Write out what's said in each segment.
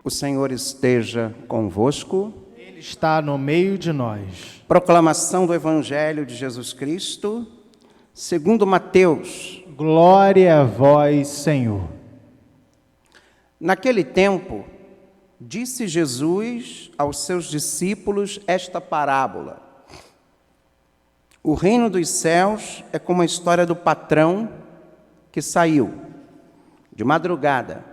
O Senhor esteja convosco. Ele está no meio de nós. Proclamação do Evangelho de Jesus Cristo, segundo Mateus. Glória a vós, Senhor. Naquele tempo, disse Jesus aos seus discípulos esta parábola. O reino dos céus é como a história do patrão que saiu de madrugada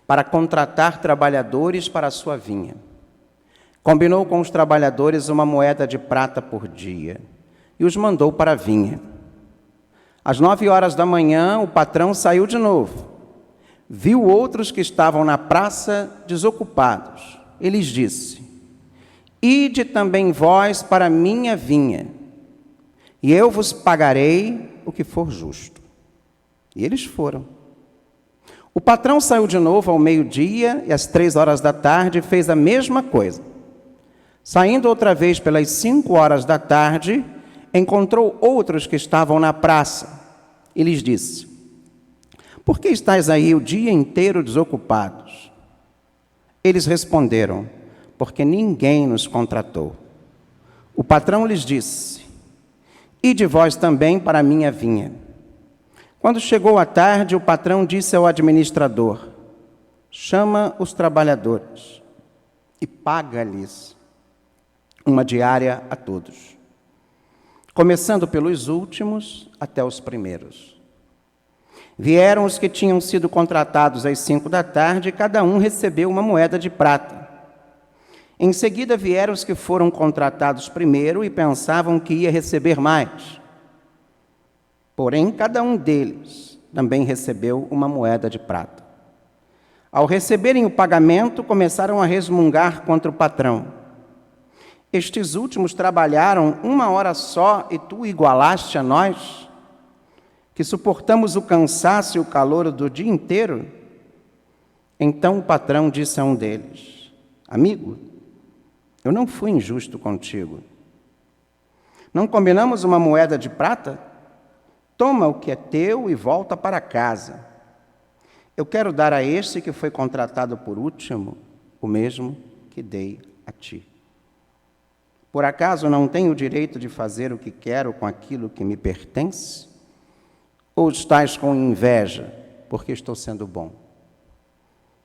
para contratar trabalhadores para a sua vinha. Combinou com os trabalhadores uma moeda de prata por dia e os mandou para a vinha. Às 9 horas da manhã, o patrão saiu de novo. Viu outros que estavam na praça desocupados. E lhes disse: Ide também vós para a minha vinha, e eu vos pagarei o que for justo. E eles foram. O patrão saiu de novo ao meio-dia e às 3 horas da tarde fez a mesma coisa. Saindo outra vez pelas 5 horas da tarde, encontrou outros que estavam na praça e lhes disse: Por que estáis aí o dia inteiro desocupados? Eles responderam: Porque ninguém nos contratou. O patrão lhes disse: Ide vós também para a minha vinha. Quando chegou a tarde, o patrão disse ao administrador: Chama os trabalhadores e paga-lhes uma diária a todos, começando pelos últimos até os primeiros. Vieram os que tinham sido contratados às 5 da tarde, e cada um recebeu uma moeda de prata. Em seguida vieram os que foram contratados primeiro e pensavam que ia receber mais. Porém, cada um deles também recebeu uma moeda de prata. Ao receberem o pagamento, começaram a resmungar contra o patrão. Estes últimos trabalharam 1 hora só e tu igualaste a nós, que suportamos o cansaço e o calor do dia inteiro? Então o patrão disse a um deles: Amigo, eu não fui injusto contigo. Não combinamos uma moeda de prata? Toma o que é teu e volta para casa. Eu quero dar a este que foi contratado por último o mesmo que dei a ti. Por acaso não tenho o direito de fazer o que quero com aquilo que me pertence? Ou estás com inveja, porque estou sendo bom?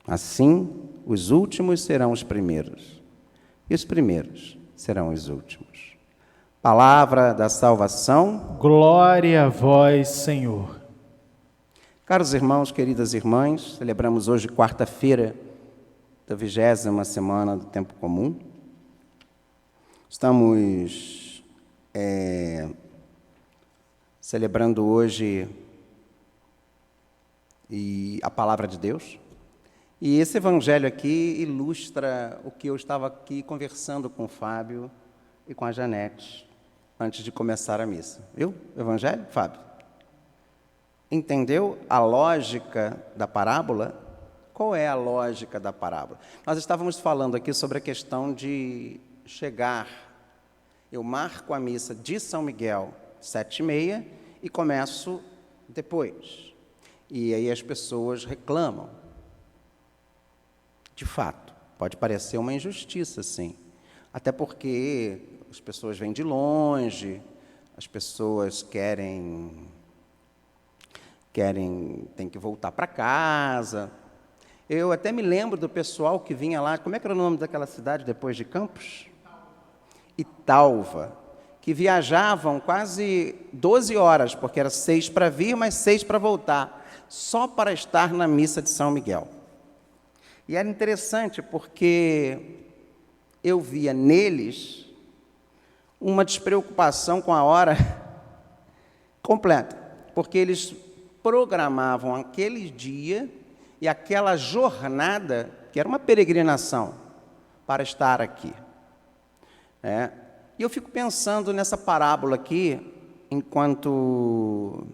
Assim, os últimos serão os primeiros, e os primeiros serão os últimos. Palavra da salvação. Glória a vós, Senhor. Caros irmãos, queridas irmãs, celebramos hoje quarta-feira da 20ª semana do Tempo Comum. Estamos celebrando hoje a Palavra de Deus. E esse evangelho aqui ilustra o que eu estava aqui conversando com o Fábio e com a Janete antes de começar a missa. Viu o evangelho, Fábio? Entendeu a lógica da parábola? Qual é a lógica da parábola? Nós estávamos falando aqui sobre a questão de chegar. Eu marco a missa de São Miguel 7h30 e começo depois. E aí as pessoas reclamam. De fato, pode parecer uma injustiça, sim. Até porque as pessoas vêm de longe, as pessoas têm que voltar para casa. Eu até me lembro do pessoal que vinha lá, como é que era o nome daquela cidade depois de Campos? Italva, que viajavam quase 12 horas, porque era 6 para vir, mas 6 para voltar, só para estar na missa de São Miguel. E era interessante porque eu via neles uma despreocupação com a hora completa, porque eles programavam aquele dia e aquela jornada, que era uma peregrinação, para estar aqui. E eu fico pensando nessa parábola aqui, enquanto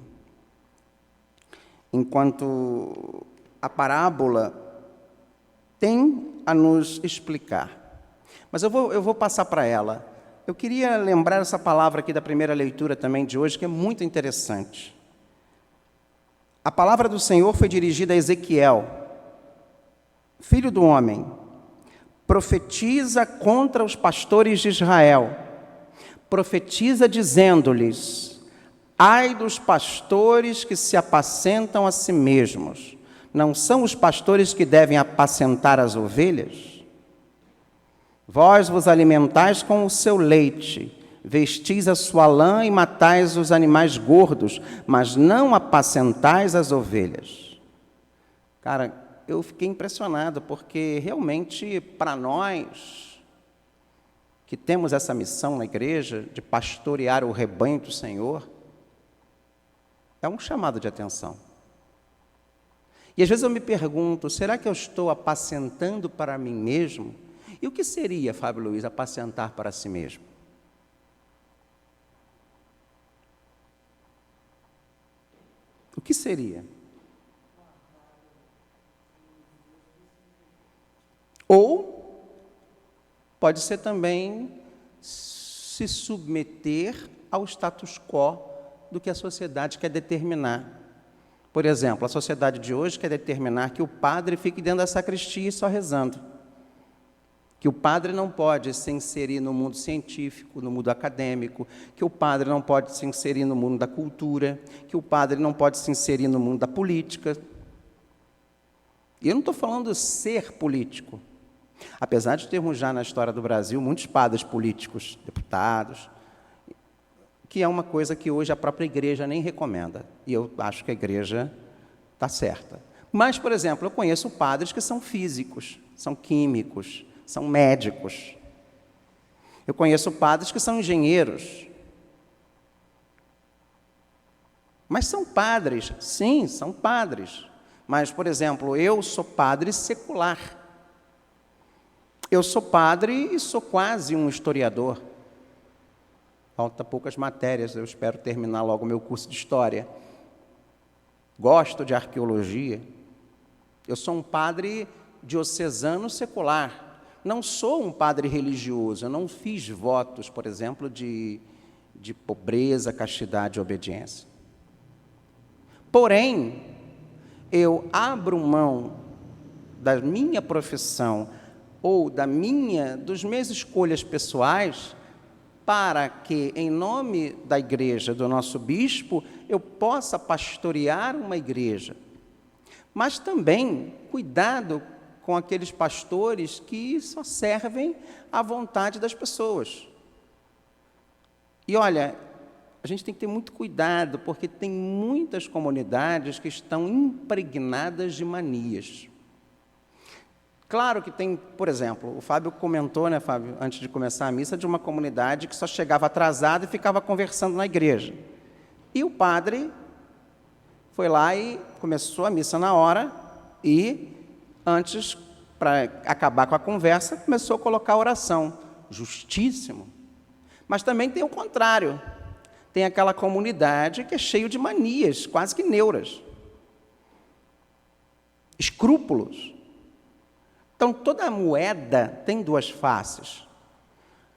a parábola tem a nos explicar. Mas eu vou passar para ela. Eu queria lembrar essa palavra aqui da primeira leitura também de hoje, que é muito interessante. A palavra do Senhor foi dirigida a Ezequiel. filho do homem, profetiza contra os pastores de Israel. Profetiza dizendo-lhes: ai dos pastores que se apacentam a si mesmos. Não são os pastores que devem apacentar as ovelhas? Vós vos alimentais com o seu leite, vestis a sua lã e matais os animais gordos, mas não apacentais as ovelhas. Cara, eu fiquei impressionado, porque realmente para nós, que temos essa missão na igreja, de pastorear o rebanho do Senhor, é um chamado de atenção. E às vezes eu me pergunto, será que eu estou apacentando para mim mesmo? E o que seria, Fábio Luiz, apacentar para si mesmo? O que seria? Ou pode ser também se submeter ao status quo do que a sociedade quer determinar. Por exemplo, a sociedade de hoje quer determinar que o padre fique dentro da sacristia só rezando. Que o padre não pode se inserir no mundo científico, no mundo acadêmico, que o padre não pode se inserir no mundo da cultura, que o padre não pode se inserir no mundo da política. E eu não estou falando ser político. Apesar de termos já na história do Brasil muitos padres políticos, deputados, que é uma coisa que hoje a própria igreja nem recomenda. E eu acho que a igreja está certa. Mas, por exemplo, eu conheço padres que são físicos, são químicos, são médicos. Eu conheço padres que são engenheiros. Mas são padres, sim, são padres. Mas, por exemplo, eu sou padre secular. Eu sou padre e sou quase um historiador. Falta poucas matérias, eu espero terminar logo o meu curso de História. Gosto de arqueologia. Eu sou um padre diocesano secular. Não sou um padre religioso, eu não fiz votos, por exemplo, de pobreza, castidade e obediência. Porém, eu abro mão da minha profissão ou dos minhas escolhas pessoais para que, em nome da igreja, do nosso bispo, eu possa pastorear uma igreja. Mas também, cuidado com aqueles pastores que só servem à vontade das pessoas. E olha, a gente tem que ter muito cuidado, porque tem muitas comunidades que estão impregnadas de manias. Claro que tem, por exemplo, o Fábio comentou, né, Fábio, antes de começar a missa, de uma comunidade que só chegava atrasada e ficava conversando na igreja. E o padre foi lá e começou a missa na hora e, antes, para acabar com a conversa, começou a colocar a oração. Justíssimo. Mas também tem o contrário. Tem aquela comunidade que é cheio de manias, quase que neuras. Escrúpulos. Então, toda moeda tem duas faces.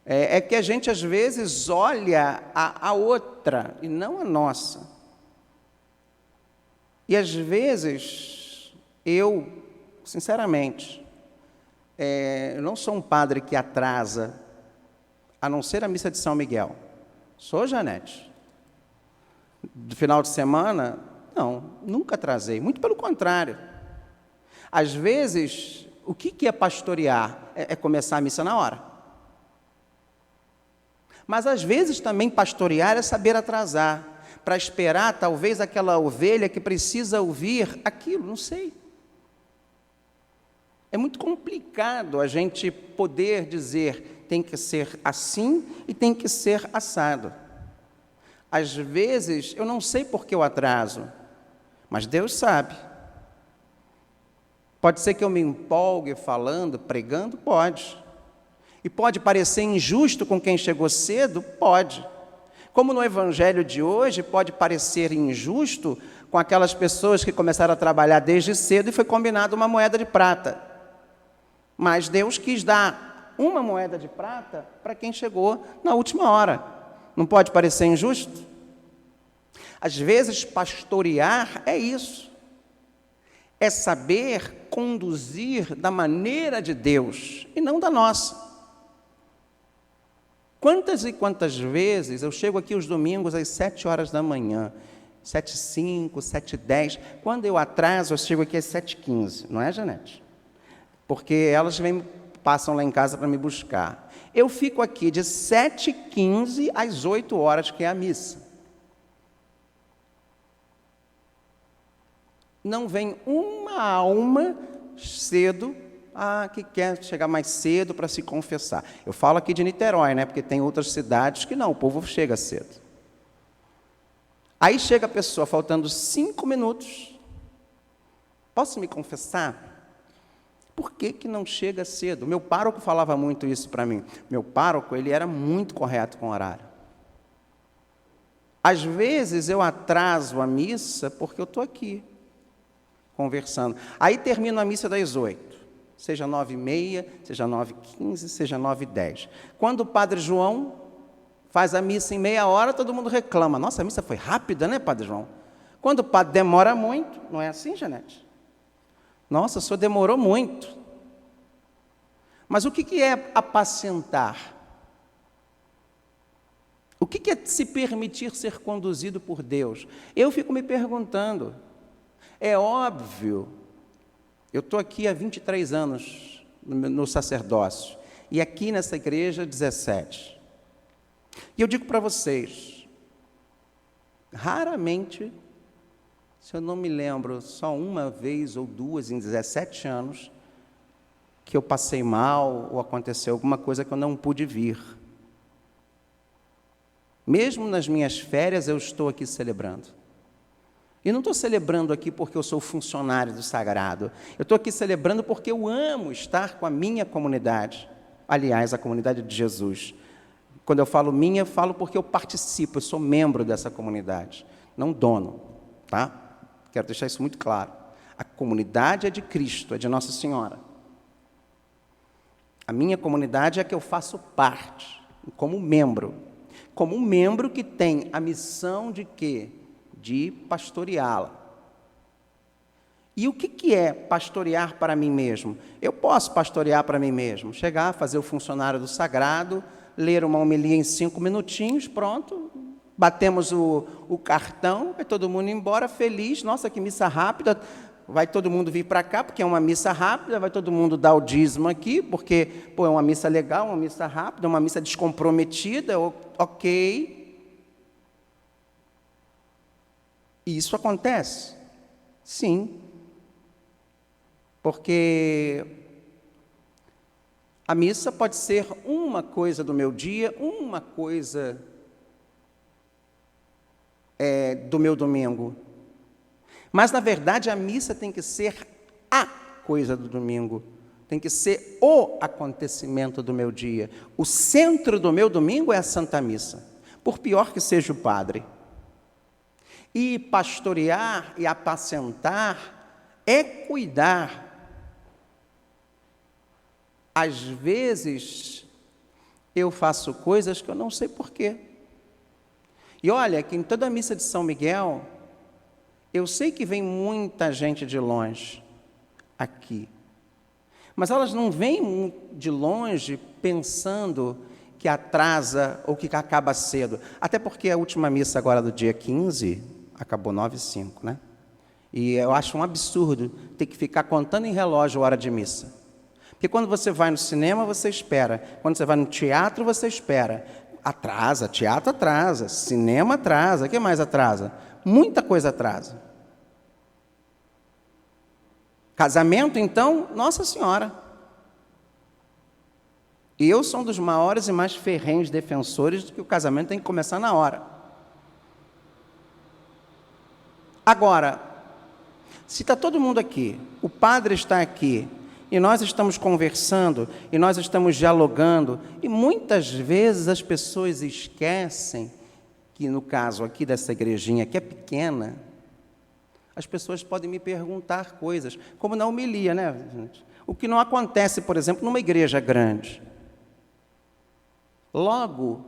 É que a gente, às vezes, olha a outra e não a nossa. E, às vezes, eu, sinceramente, eu não sou um padre que atrasa, a não ser a missa de São Miguel. Sou, Janete. Do final de semana, não, nunca atrasei. Muito pelo contrário. Às vezes, o que é pastorear? É começar a missa na hora. Mas, às vezes, também pastorear é saber atrasar, para esperar, talvez, aquela ovelha que precisa ouvir aquilo, não sei. É muito complicado a gente poder dizer tem que ser assim e tem que ser assado. Às vezes, eu não sei por que eu atraso, mas Deus sabe. Pode ser que eu me empolgue falando, pregando? Pode. E pode parecer injusto com quem chegou cedo? Pode. Como no evangelho de hoje, pode parecer injusto com aquelas pessoas que começaram a trabalhar desde cedo e foi combinado uma moeda de prata. Mas Deus quis dar uma moeda de prata para quem chegou na última hora. Não pode parecer injusto? Às vezes, pastorear é isso. é saber conduzir da maneira de Deus e não da nossa. Quantas e quantas vezes eu chego aqui os domingos às 7 horas da manhã, 7h05, 7h10, quando eu atraso, eu chego aqui às 7h15, não é, Janete? Porque elas passam lá em casa para me buscar. Eu fico aqui de 7h15 às 8 horas, que é a missa. Não vem uma alma cedo que quer chegar mais cedo para se confessar. Eu falo aqui de Niterói, né? Porque tem outras cidades que não, o povo chega cedo. Aí chega a pessoa faltando 5 minutos. Posso me confessar? Por que não chega cedo? Meu pároco falava muito isso para mim. Meu pároco, ele era muito correto com o horário. Às vezes eu atraso a missa porque eu estou aqui, conversando. Aí termino a missa das 8. Seja 9h30, seja 9h15, seja 9h10. Quando o Padre João faz a missa em meia hora, todo mundo reclama. Nossa, a missa foi rápida, né, Padre João? Quando o padre demora muito, não é assim, Janete? Nossa, o senhor demorou muito. Mas o que é apacentar? O que é se permitir ser conduzido por Deus? Eu fico me perguntando. É óbvio, eu estou aqui há 23 anos no sacerdócio, e aqui nessa igreja 17. E eu digo para vocês, raramente, se eu não me lembro, só uma vez ou duas em 17 anos, que eu passei mal ou aconteceu alguma coisa que eu não pude vir. Mesmo nas minhas férias eu estou aqui celebrando. E não estou celebrando aqui porque eu sou funcionário do sagrado. Eu estou aqui celebrando porque eu amo estar com a minha comunidade. Aliás, a comunidade de Jesus. Quando eu falo minha, eu falo porque eu participo, eu sou membro dessa comunidade, não dono, tá? Quero deixar isso muito claro. A comunidade é de Cristo, é de Nossa Senhora. A minha comunidade é que eu faço parte, como membro que tem a missão de quê? De pastoreá-la. E o que é pastorear para mim mesmo? Eu posso pastorear para mim mesmo, chegar, fazer o funcionário do sagrado, ler uma homilia em 5 minutinhos, pronto, batemos o cartão, vai todo mundo embora feliz, nossa, que missa rápida, vai todo mundo vir para cá, porque é uma missa rápida, vai todo mundo dar o dízimo aqui, porque é uma missa legal, uma missa rápida, uma missa descomprometida, ok. E isso acontece? Sim. Porque a missa pode ser uma coisa do meu dia, uma coisa do meu domingo. Mas, na verdade, a missa tem que ser a coisa do domingo. Tem que ser o acontecimento do meu dia. O centro do meu domingo é a Santa Missa, por pior que seja o padre. E pastorear e apacentar é cuidar. Às vezes, eu faço coisas que eu não sei porquê. E olha, que em toda a missa de São Miguel, eu sei que vem muita gente de longe aqui. Mas elas não vêm de longe pensando que atrasa ou que acaba cedo. Até porque a última missa agora do dia 15... acabou 9h05, né? E eu acho um absurdo ter que ficar contando em relógio a hora de missa. Porque quando você vai no cinema, você espera. Quando você vai no teatro, você espera. Atrasa, teatro atrasa, cinema atrasa. O que mais atrasa? Muita coisa atrasa. Casamento, então, Nossa Senhora. E eu sou um dos maiores e mais ferrenhos defensores de que o casamento tem que começar na hora. Agora, se está todo mundo aqui, o padre está aqui, e nós estamos conversando, e nós estamos dialogando, e muitas vezes as pessoas esquecem que, no caso aqui dessa igrejinha, que é pequena, as pessoas podem me perguntar coisas, como na homilia, né, gente? O que não acontece, por exemplo, numa igreja grande. Logo,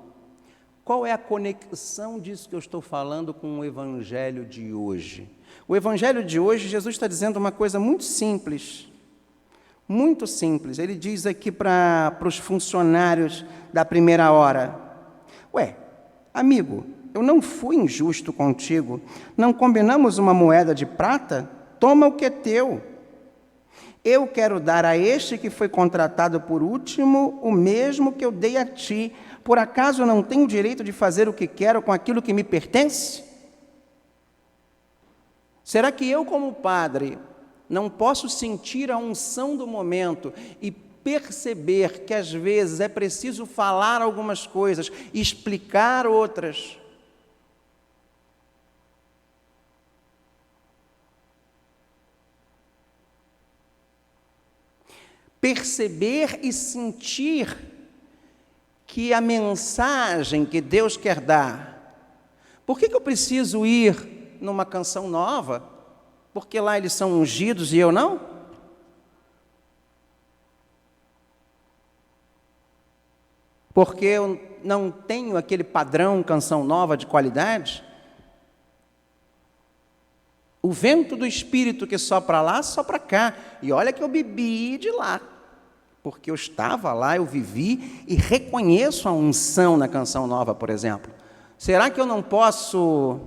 qual é a conexão disso que eu estou falando com o evangelho de hoje? O evangelho de hoje, Jesus está dizendo uma coisa muito simples. Muito simples. Ele diz aqui para os funcionários da primeira hora: ué, amigo, eu não fui injusto contigo. Não combinamos uma moeda de prata? Toma o que é teu. Eu quero dar a este que foi contratado por último o mesmo que eu dei a ti. Por acaso eu não tenho o direito de fazer o que quero com aquilo que me pertence? Será que eu, como padre, não posso sentir a unção do momento e perceber que às vezes é preciso falar algumas coisas, explicar outras? Perceber e sentir que a mensagem que Deus quer dar. Por que eu preciso ir numa canção nova? Porque lá eles são ungidos e eu não? Porque eu não tenho aquele padrão canção nova de qualidade? O vento do Espírito que sopra lá, sopra cá. E olha que eu bebi de lá. Porque eu estava lá, eu vivi e reconheço a unção na canção nova, por exemplo. Será que eu não posso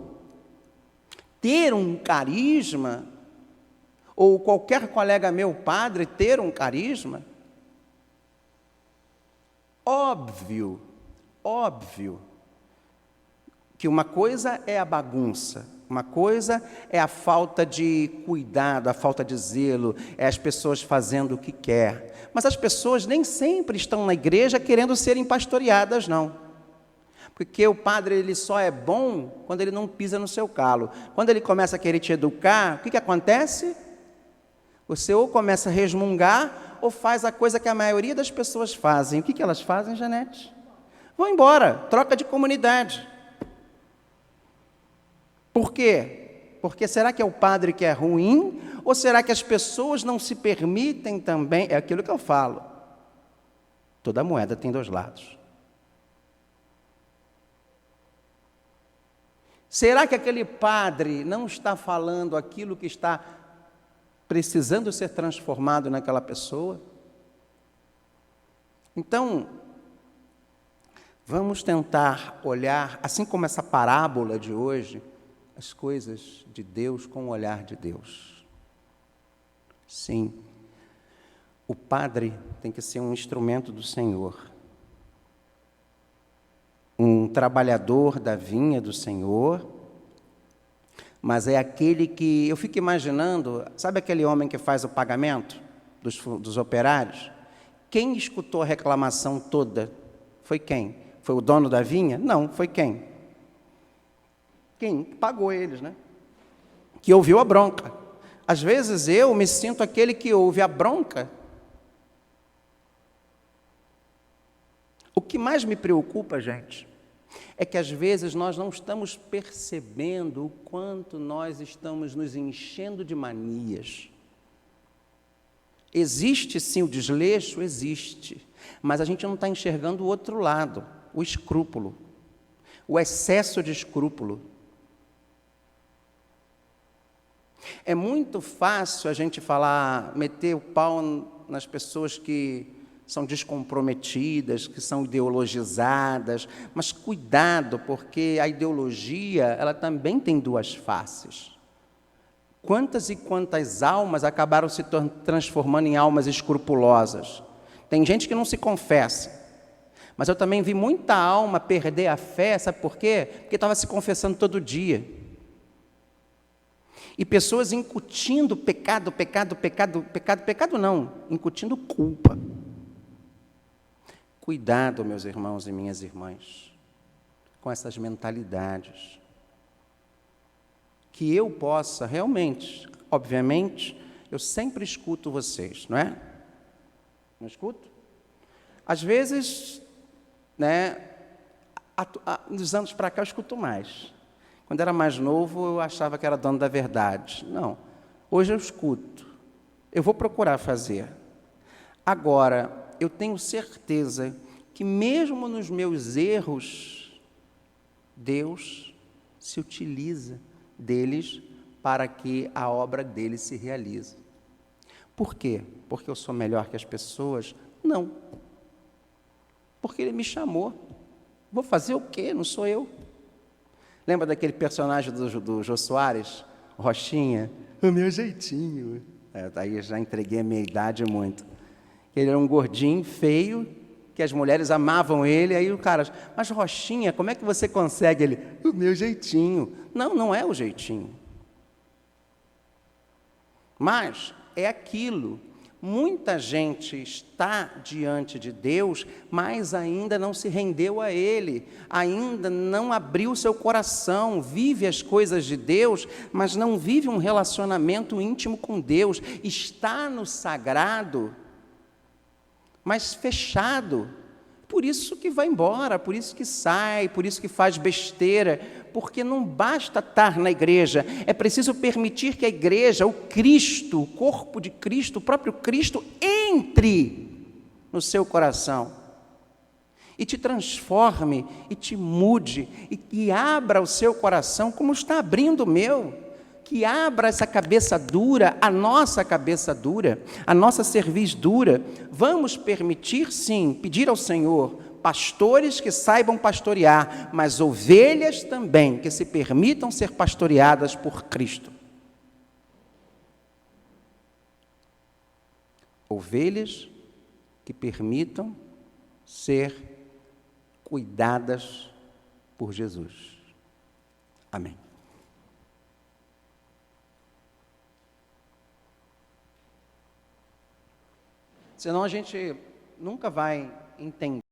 ter um carisma, ou qualquer colega meu padre ter um carisma? Óbvio que uma coisa é a bagunça, uma coisa é a falta de cuidado, a falta de zelo, é as pessoas fazendo o que quer. Mas as pessoas nem sempre estão na igreja querendo serem pastoreadas, não. Porque o padre ele só é bom quando ele não pisa no seu calo. Quando ele começa a querer te educar, o que acontece? Você ou começa a resmungar, ou faz a coisa que a maioria das pessoas fazem. O que elas fazem, Janete? Vão embora, troca de comunidade. Por quê? Porque será que é o padre que é ruim? Ou será que as pessoas não se permitem também? É aquilo que eu falo. Toda moeda tem dois lados. Será que aquele padre não está falando aquilo que está precisando ser transformado naquela pessoa? Então, vamos tentar olhar, assim como essa parábola de hoje, as coisas de Deus com o olhar de Deus. Sim, o padre tem que ser um instrumento do Senhor, um trabalhador da vinha do Senhor, mas é aquele que, eu fico imaginando, sabe aquele homem que faz o pagamento dos operários? Quem escutou a reclamação toda? Foi quem? Foi o dono da vinha? Não, foi quem? Quem pagou eles, né? Que ouviu a bronca. Às vezes eu me sinto aquele que ouve a bronca. O que mais me preocupa, gente, é que às vezes nós não estamos percebendo o quanto nós estamos nos enchendo de manias. Existe sim o desleixo? Existe. Mas a gente não está enxergando o outro lado, o escrúpulo, o excesso de escrúpulo. É muito fácil a gente falar, meter o pau nas pessoas que são descomprometidas, que são ideologizadas, mas cuidado, porque a ideologia, ela também tem duas faces. Quantas e quantas almas acabaram se transformando em almas escrupulosas? Tem gente que não se confessa, mas eu também vi muita alma perder a fé, sabe por quê? Porque estava se confessando todo dia. E pessoas incutindo pecado não, incutindo culpa. Cuidado, meus irmãos e minhas irmãs, com essas mentalidades. Que eu possa realmente, obviamente, eu sempre escuto vocês, não é? Não escuto? Às vezes, né, dos anos para cá eu escuto mais. Quando era mais novo, eu achava que era dono da verdade. Não, hoje eu escuto. Eu vou procurar fazer. Agora, eu tenho certeza que mesmo nos meus erros, Deus se utiliza deles para que a obra dele se realize. Por quê? Porque eu sou melhor que as pessoas? Não. Porque ele me chamou. Vou fazer o quê? Não sou eu. Lembra daquele personagem do Jô Soares? Rochinha? O meu jeitinho. Aí já entreguei a minha idade muito. Ele era um gordinho, feio, que as mulheres amavam ele. Aí o cara, mas Rochinha, como é que você consegue? Ele, o meu jeitinho. Não, não é o jeitinho. Mas é aquilo. Muita gente está diante de Deus, mas ainda não se rendeu a Ele, ainda não abriu seu coração, vive as coisas de Deus, mas não vive um relacionamento íntimo com Deus, está no sagrado, mas fechado. Por isso que vai embora, por isso que sai, por isso que faz besteira, porque não basta estar na igreja, é preciso permitir que a igreja, o Cristo, o corpo de Cristo, o próprio Cristo, entre no seu coração e te transforme, e te mude, e abra o seu coração como está abrindo o meu, que abra essa cabeça dura, a nossa cabeça dura, a nossa cerviz dura. Vamos permitir, sim, pedir ao Senhor, pastores que saibam pastorear, mas ovelhas também que se permitam ser pastoreadas por Cristo. Ovelhas que permitam ser cuidadas por Jesus. Amém. Senão a gente nunca vai entender